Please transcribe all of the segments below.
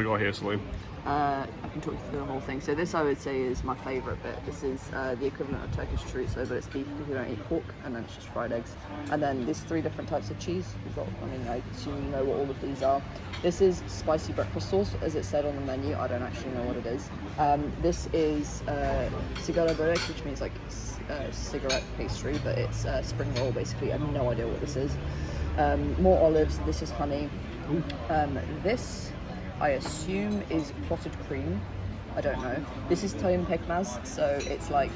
we got here, Celine? I can talk you through the whole thing. So this, I would say, is my favourite bit. This is the equivalent of Turkish chorizo, but it's beef because we don't eat pork, and then it's just fried eggs. And then there's 3 different types of cheese. We've got, I mean, I assume you know what all of these are. This is spicy breakfast sauce, as it said on the menu. I don't actually know what it is. This is sigara börek, which means like cigarette pastry, but it's spring roll basically. I have no idea what this is. More olives. This is honey. This, I assume, is clotted cream. I don't know. This is toyum pekmez, so it's like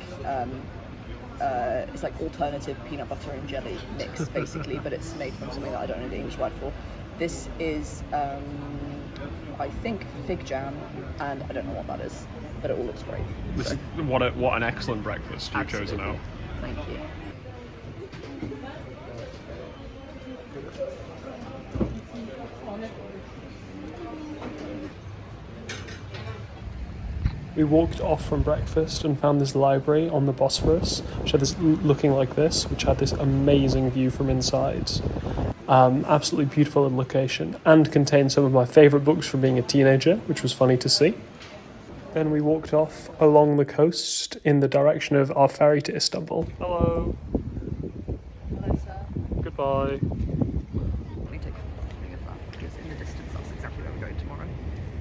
alternative peanut butter and jelly mix, basically, but it's made from something that I don't know the English word for. This is, I think, fig jam, and I don't know what that is, but it all looks great. This is, what an excellent breakfast you've chosen out. Thank you. We walked off from breakfast and found this library on the Bosphorus, which had this looking like this, which had this amazing view from inside. Absolutely beautiful in location, and contained some of my favourite books from being a teenager, which was funny to see. Then we walked off along the coast in the direction of our ferry to Istanbul. Hello. Hello, sir. Goodbye. Let me take a thing of that, because in the distance that's exactly where we're going tomorrow.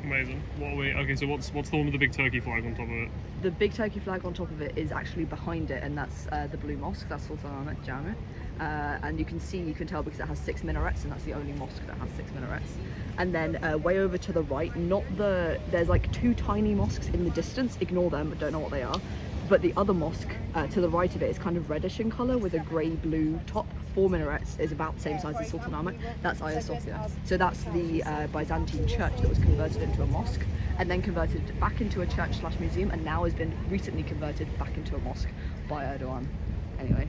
Amazing. What are we? Okay, so what's the one with the big turkey flag on top of it? The big turkey flag on top of it is actually behind it, and that's the Blue Mosque. That's Sultanahmet Jami. And you can tell because it has 6 minarets, and that's the only mosque that has 6 minarets. And then way over to the right, there's like 2 tiny mosques in the distance. Ignore them, don't know what they are. But the other mosque to the right of it is kind of reddish in colour with a grey-blue top. 4 minarets, is about the same size as Sultanahmet. That's Hagia Sophia. So that's the Byzantine church that was converted into a mosque, and then converted back into a church/museum, and now has been recently converted back into a mosque by Erdogan. Anyway,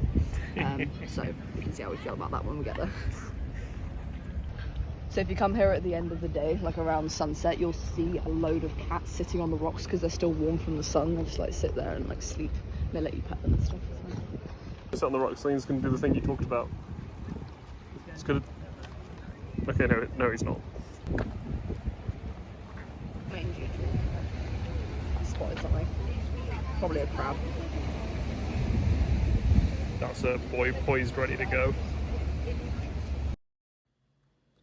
so we can see how we feel about that when we get there. So if you come here at the end of the day, like around sunset, you'll see a load of cats sitting on the rocks because they're still warm from the sun. They'll just like sit there and like sleep. They let you pet them and stuff. Sit on the rock, Celine's going to do the thing you talked about. It's good. Okay, no, he's not. I spotted something. Probably a crab. That's a boy poised, ready to go.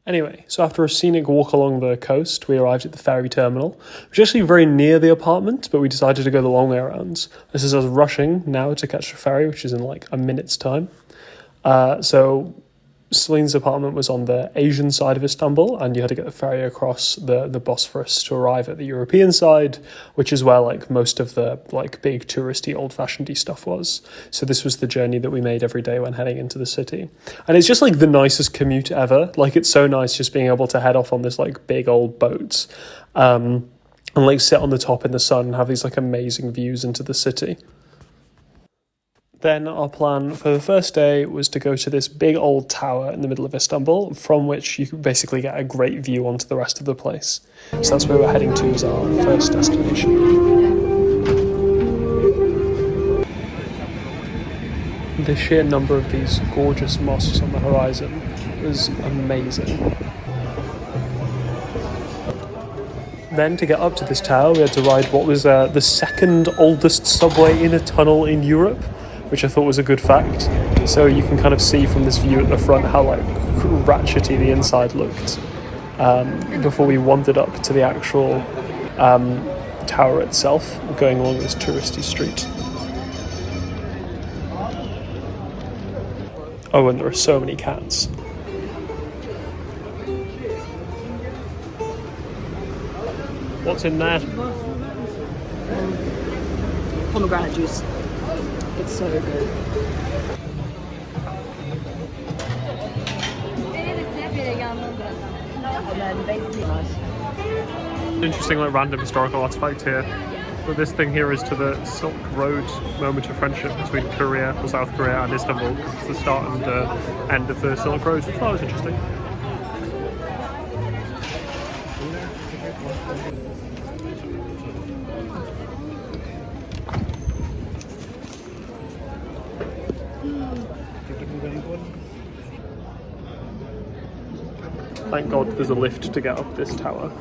Anyway, so after a scenic walk along the coast, we arrived at the ferry terminal, which is actually very near the apartment, but we decided to go the long way around. This is us rushing now to catch the ferry, which is in like a minute's time. So Celine's apartment was on the Asian side of Istanbul, and you had to get the ferry across the Bosphorus to arrive at the European side, which is where like most of the like big touristy old-fashionedy stuff was. So this was the journey that we made every day when heading into the city. And it's just like the nicest commute ever. Like it's so nice just being able to head off on this like big old boat and like sit on the top in the sun and have these like amazing views into the city. Then our plan for the first day was to go to this big old tower in the middle of Istanbul, from which you could basically get a great view onto the rest of the place. So that's where we're heading to as our first destination. The sheer number of these gorgeous mosques on the horizon was amazing. Then to get up to this tower, we had to ride what was the second oldest subway in a tunnel in Europe, which I thought was a good fact. So you can kind of see from this view at the front how like ratchety the inside looked before we wandered up to the actual tower itself, going along this touristy street. Oh, and there are so many cats. What's in there? Pomegranate juice. It's so good. And then basically nice. Interesting, like random historical artifact here. But this thing here is to the Silk Road moment of friendship between Korea, or South Korea, and Istanbul. It's the start and end of the Silk Road, which I thought was interesting. Thank God there's a lift to get up this tower.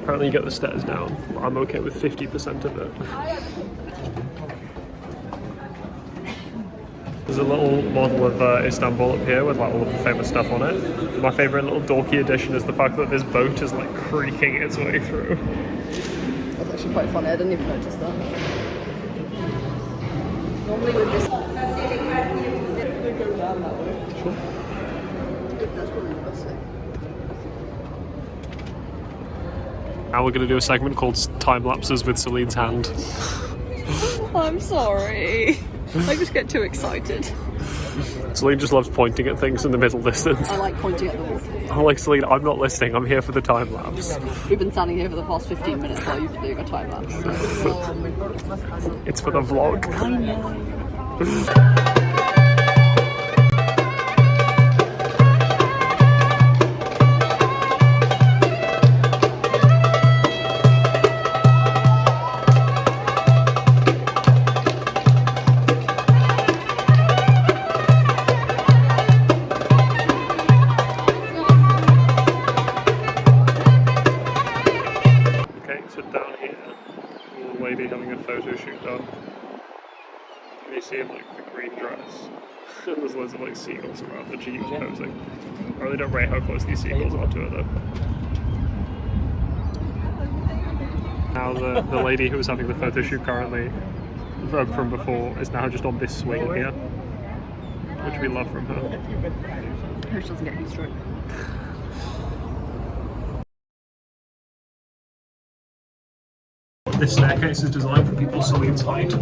Apparently you get the stairs down. I'm okay with 50% of it. There's a little model of Istanbul up here with like all of the famous stuff on it. My favourite little dorky addition is the fact that this boat is like creaking its way through. That's actually quite funny. I didn't even notice that. Normally with this, they go down that way. Sure. That's probably the best thing. Now we're going to do a segment called Time Lapses with Celine's hand. I'm sorry. I just get too excited. Celine just loves pointing at things in the middle distance. I like pointing at the water. I'm like, Celine, I'm not listening. I'm here for the time lapse. We've been standing here for the past 15 minutes while you've been doing a time lapse. It's for the vlog. I know. Down here, a little lady having a photo shoot done. And you see like the green dress. And there's loads of like seagulls around that she was posing. I really don't rate how close these seagulls are to her though. Now the lady who was having the photo shoot currently from before is now just on this swing here. Which we love from her. I hope she doesn't get heat stroke. This staircase is designed for people Celine's height.